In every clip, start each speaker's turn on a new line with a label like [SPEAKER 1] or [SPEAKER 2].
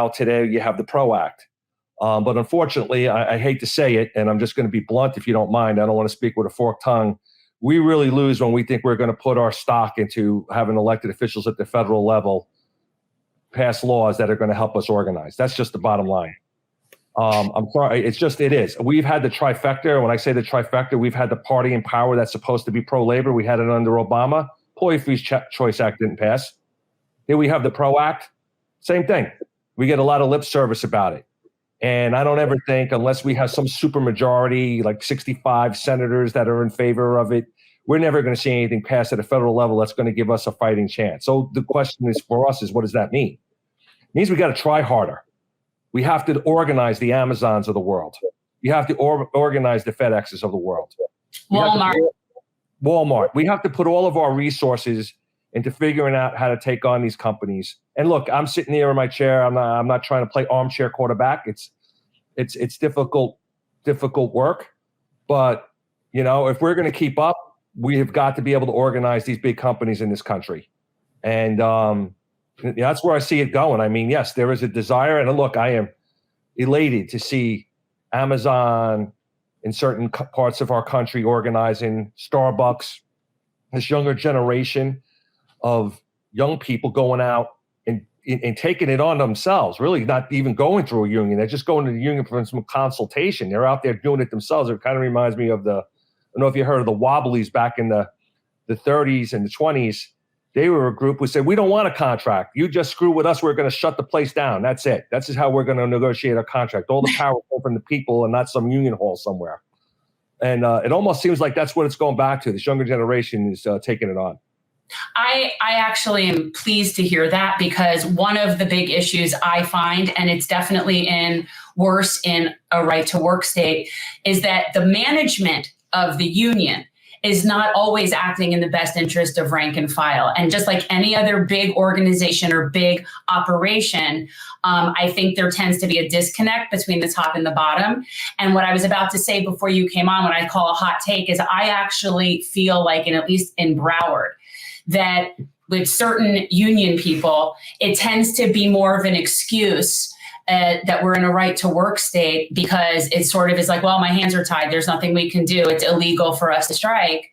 [SPEAKER 1] now today you have the PRO Act. But unfortunately, I hate to say it, and I'm just going to be blunt if you don't mind. I don't want to speak with a forked tongue. We really lose when we think we're going to put our stock into having elected officials at the federal level pass laws that are going to help us organize. That's just the bottom line. I'm sorry. It is. We've had the trifecta. When I say the trifecta, we've had the party in power that's supposed to be pro-labor. We had it under Obama. Employee Free Choice Act didn't pass. Here we have the PRO Act. Same thing. We get a lot of lip service about it. And I don't ever think, unless we have some supermajority, like 65 senators that are in favor of it, we're never going to see anything pass at a federal level that's going to give us a fighting chance. So the question is for us is, what does that mean? It means we got to try harder. We have to organize the Amazons of the world. You have to organize the FedExes of the world. Walmart. We have to put all of our resources into figuring out how to take on these companies. And look, I'm sitting here in my chair. I'm not trying to play armchair quarterback. It's difficult work. But if we're going to keep up, we have got to be able to organize these big companies in this country. And that's where I see it going. I mean, yes, there is a desire. And look, I am elated to see Amazon in certain parts of our country organizing, Starbucks, this younger generation of young people going out and taking it on themselves, really not even going through a union. They're just going to the union for some consultation. They're out there doing it themselves. It kind of reminds me of I don't know if you heard of the Wobblies back in the 30s and the 20s. They were a group who said, we don't want a contract. You just screw with us. We're going to shut the place down. That's it. That's just how we're going to negotiate a contract. All the power from the people and not some union hall somewhere. And it almost seems like that's what it's going back to. This younger generation is taking it on.
[SPEAKER 2] I actually am pleased to hear that, because one of the big issues I find, and it's definitely worse in a right to work state, is that the management of the union is not always acting in the best interest of rank and file. And just like any other big organization or big operation, I think there tends to be a disconnect between the top and the bottom. And what I was about to say before you came on, what I call a hot take, is I actually feel like, at least in Broward, that with certain union people, it tends to be more of an excuse that we're in a right to work state, because it sort of is like, well, my hands are tied. There's nothing we can do. It's illegal for us to strike.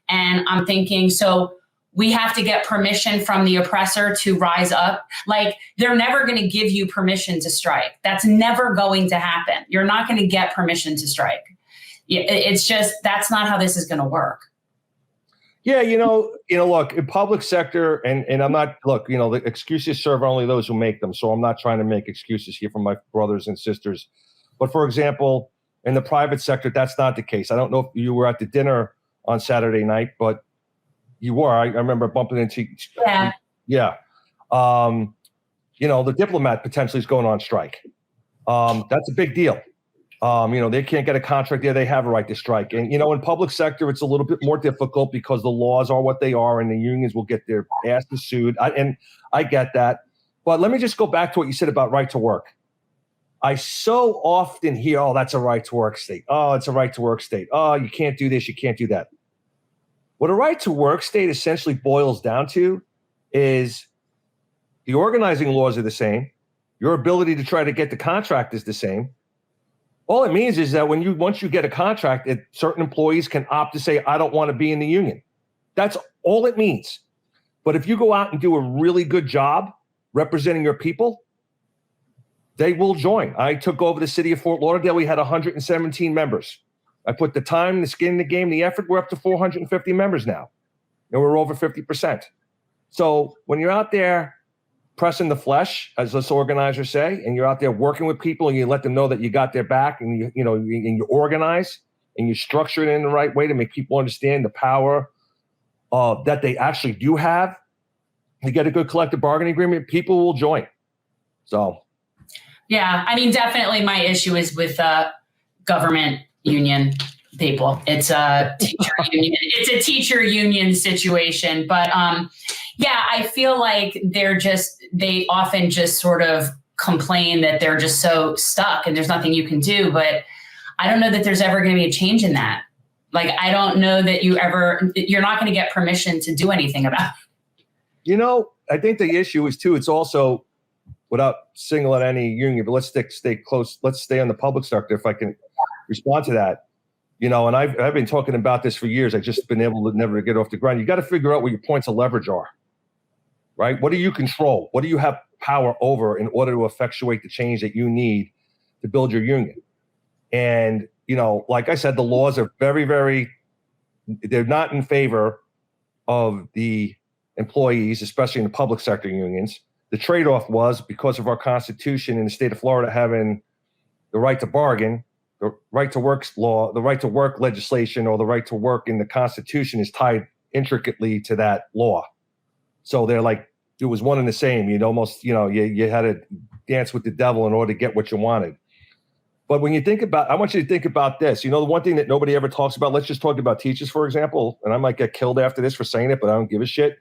[SPEAKER 2] And I'm thinking, so we have to get permission from the oppressor to rise up. Like, they're never going to give you permission to strike. That's never going to happen. You're not going to get permission to strike. It's just, that's not how this is going to work.
[SPEAKER 1] Yeah, look, in public sector, and I'm not, the excuses serve only those who make them. So I'm not trying to make excuses here for my brothers and sisters. But for example, in the private sector, that's not the case. I don't know if you were at the dinner on Saturday night, but you were. I remember bumping into.
[SPEAKER 2] Yeah.
[SPEAKER 1] Yeah. The diplomat potentially is going on strike. That's a big deal. They can't get a contract there. They have a right to strike. And, in public sector, it's a little bit more difficult because the laws are what they are and the unions will get their asses sued. I get that. But let me just go back to what you said about right to work. I so often hear, oh, that's a right to work state. Oh, it's a right to work state. Oh, you can't do this. You can't do that. What a right to work state essentially boils down to is the organizing laws are the same. Your ability to try to get the contract is the same. All it means is that once you get a contract, certain employees can opt to say, I don't want to be in the union. That's all it means. But if you go out and do a really good job representing your people, they will join. I took over the city of Fort Lauderdale. We had 117 members. I put the time, the skin in the game, the effort. We're up to 450 members now. And we're over 50%. So when you're out there pressing the flesh, as us organizers say, and you're out there working with people and you let them know that you got their back, and you organize and you structure it in the right way to make people understand the power that they actually do have to get a good collective bargaining agreement, people will join. So.
[SPEAKER 2] Yeah, definitely my issue is with government union people. It's a teacher union. It's a teacher union situation. But I feel like they often just sort of complain that they're just so stuck and there's nothing you can do. But I don't know that there's ever going to be a change in that. Like, I don't know that you're not going to get permission to do anything about it.
[SPEAKER 1] I think the issue is too, it's also without singling any union, but let's stay close. Let's stay on the public sector if I can respond to that. And I've been talking about this for years. I've just been able to never get off the ground. You got to figure out what your points of leverage are, right? What do you control? What do you have power over in order to effectuate the change that you need to build your union? And, like I said, the laws are very, very, they're not in favor of the employees, especially in the public sector unions. The trade-off was because of our Constitution in the state of Florida having the right to bargain, the right to work law, the right to work legislation, or the right to work in the Constitution is tied intricately to that law. So they're like, it was one and the same. You'd almost, you had to dance with the devil in order to get what you wanted. But when you think about, I want you to think about this. The one thing that nobody ever talks about, let's just talk about teachers, for example, and I might get killed after this for saying it, but I don't give a shit.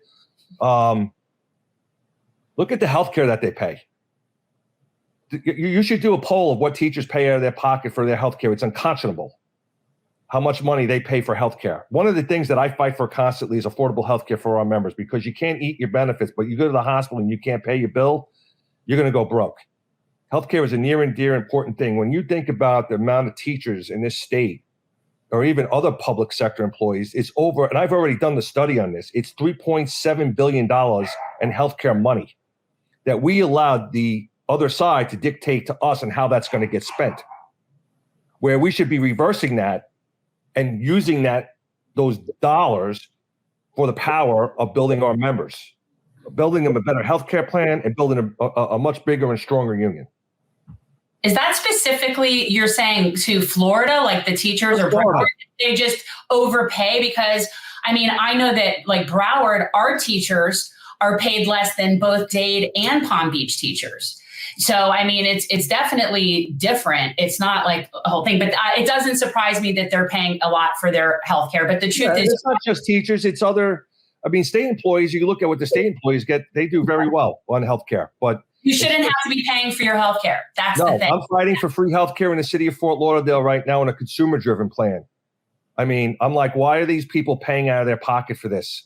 [SPEAKER 1] Look at the healthcare that they pay. You should do a poll of what teachers pay out of their pocket for their healthcare. It's unconscionable how much money they pay for healthcare. One of the things that I fight for constantly is affordable healthcare for our members, because you can't eat your benefits, but you go to the hospital and you can't pay your bill, you're going to go broke. Healthcare is a near and dear important thing. When you think about the amount of teachers in this state, or even other public sector employees, it's over, and I've already done the study on this, it's $3.7 billion in healthcare money that we allowed the other side to dictate to us and how that's going to get spent, where we should be reversing that and using those dollars for the power of building our members, building them a better healthcare plan, and building a much bigger and stronger union.
[SPEAKER 2] Is that specifically, you're saying, to Florida, like the teachers are they just overpay? Because I know that like Broward, our teachers are paid less than both Dade and Palm Beach teachers. So, it's definitely different. It's not like a whole thing, but it doesn't surprise me that they're paying a lot for their healthcare. But the truth is,
[SPEAKER 1] it's not just teachers, it's other, state employees. You look at what the state employees get, they do very well on healthcare, but
[SPEAKER 2] you shouldn't have to be paying for your healthcare. That's the thing.
[SPEAKER 1] I'm fighting for free healthcare in the city of Fort Lauderdale right now in a consumer-driven plan. I'm like, why are these people paying out of their pocket for this?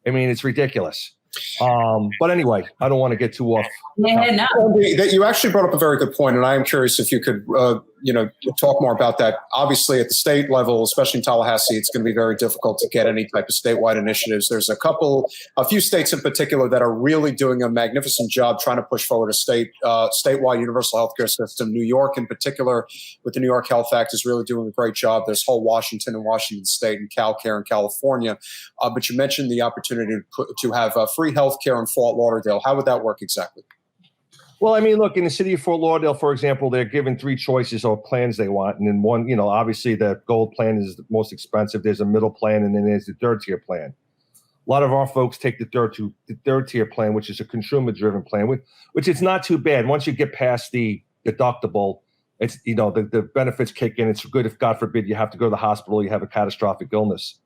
[SPEAKER 1] It's ridiculous. But anyway, I don't want to get too off.
[SPEAKER 2] No.
[SPEAKER 3] You actually brought up a very good point, and I am curious if you could, talk more about that. Obviously, at the state level, especially in Tallahassee, it's going to be very difficult to get any type of statewide initiatives. There's a few states in particular that are really doing a magnificent job trying to push forward a statewide universal healthcare system. New York, in particular, with the New York Health Act, is really doing a great job. There's whole Washington and Washington State and CalCare in California. But you mentioned the opportunity to have free healthcare in Fort Lauderdale. How would that work exactly?
[SPEAKER 1] Well, look, in the city of Fort Lauderdale, for example, they're given three choices or plans they want. And then one, obviously the gold plan is the most expensive. There's a middle plan, and then there's the third tier plan. A lot of our folks take the third tier plan, which is a consumer-driven plan, which is not too bad. Once you get past the deductible, it's, the benefits kick in. It's good if, God forbid, you have to go to the hospital, you have a catastrophic illness.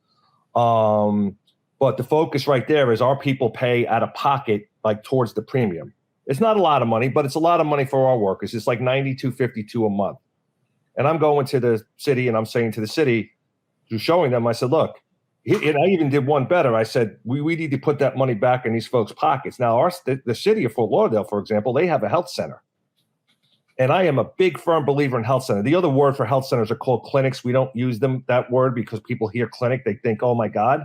[SPEAKER 1] But the focus right there is our people pay out of pocket, like towards the premium. It's not a lot of money, but it's a lot of money for our workers. It's like $92.52 a month. And I'm going to the city and I'm saying to the city, through showing them, I said, look, and I even did one better. I said, we need to put that money back in these folks' pockets. Now, the city of Fort Lauderdale, for example, they have a health center. And I am a big, firm believer in health center. The other word for health centers are called clinics. We don't use that word because people hear clinic, they think, oh my God.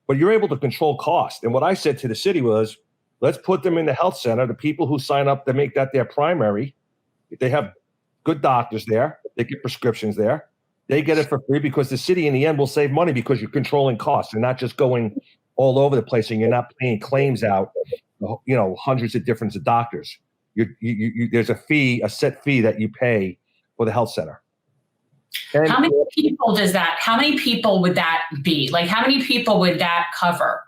[SPEAKER 1] But you're able to control cost. And what I said to the city was, let's put them in the health center. The people who sign up to make that their primary, they have good doctors there. They get prescriptions there. They get it for free because the city in the end will save money because you're controlling costs. You're not just going all over the place and you're not paying claims out, hundreds of different doctors. There's a set fee that you pay for the health center. And
[SPEAKER 2] how many people would that be? Like, how many people would that cover?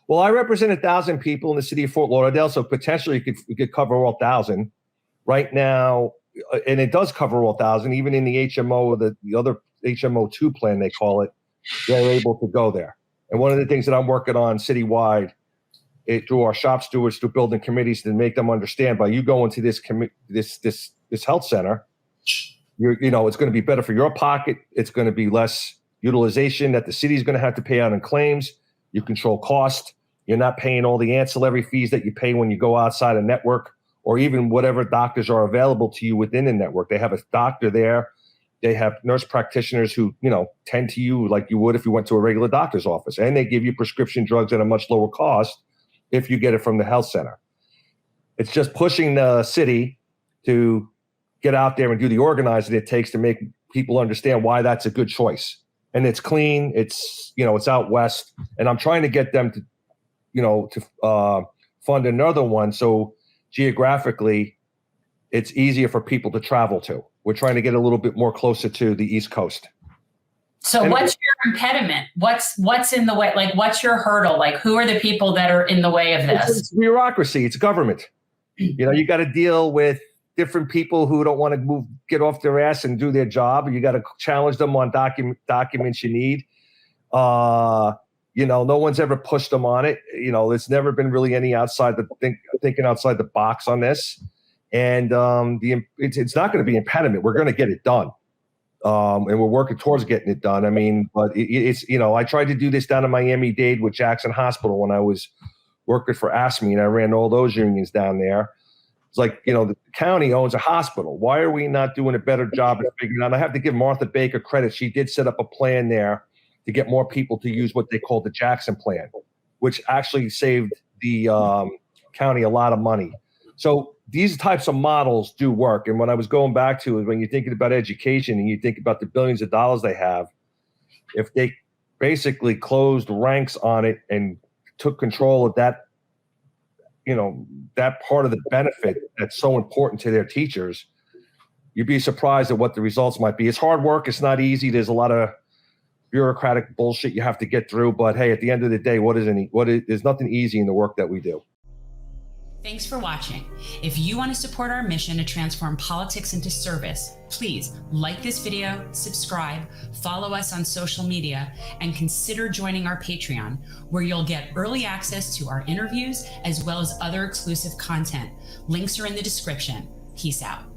[SPEAKER 1] Well, I represent 1,000 people in the city of Fort Lauderdale, so potentially you could cover all 1,000 right now, and it does cover all 1,000. Even in the HMO or the other HMO2 plan, they call it, they're able to go there. And one of the things that I'm working on citywide, through our shop stewards, through building committees, to make them understand, by you going to this health center, it's going to be better for your pocket. It's going to be less utilization that the city is going to have to pay out in claims. You control cost. You're not paying all the ancillary fees that you pay when you go outside a network or even whatever doctors are available to you within the network. They have a doctor there. They have nurse practitioners who, tend to you like you would if you went to a regular doctor's office. And they give you prescription drugs at a much lower cost if you get it from the health center. It's just pushing the city to get out there and do the organizing it takes to make people understand why that's a good choice. And it's clean. It's, it's out west. And I'm trying to get them to fund another one. So geographically, it's easier for people to travel to. We're trying to get a little bit more closer to the East Coast.
[SPEAKER 2] So what's your impediment? What's in the way? Like, what's your hurdle? Like, who are the people that are in the way of this?
[SPEAKER 1] It's bureaucracy. It's government. You got to deal with different people who don't want to get off their ass and do their job. You got to challenge them on documents you need. No one's ever pushed them on it. There's never been really any thinking outside the box on this. And it's not going to be impediment. We're going to get it done. And we're working towards getting it done. I mean, but it's I tried to do this down in Miami-Dade with Jackson Hospital when I was working for ASME, and I ran all those unions down there. It's like, the county owns a hospital. Why are we not doing a better job at figuring out? I have to give Martha Baker credit. She did set up a plan there to get more people to use what they call the Jackson plan, which actually saved the county a lot of money. So these types of models do work. And what I was going back to is when you're thinking about education and you think about the billions of dollars they have, if they basically closed ranks on it and took control of that, that part of the benefit that's so important to their teachers, you'd be surprised at what the results might be. It's hard work. It's not easy. There's a lot of bureaucratic bullshit you have to get through. But hey, at the end of the day, there's nothing easy in the work that we do.
[SPEAKER 2] Thanks for watching. If you want to support our mission to transform politics into service, please like this video, subscribe, follow us on social media, and consider joining our Patreon, where you'll get early access to our interviews as well as other exclusive content. Links are in the description. Peace out.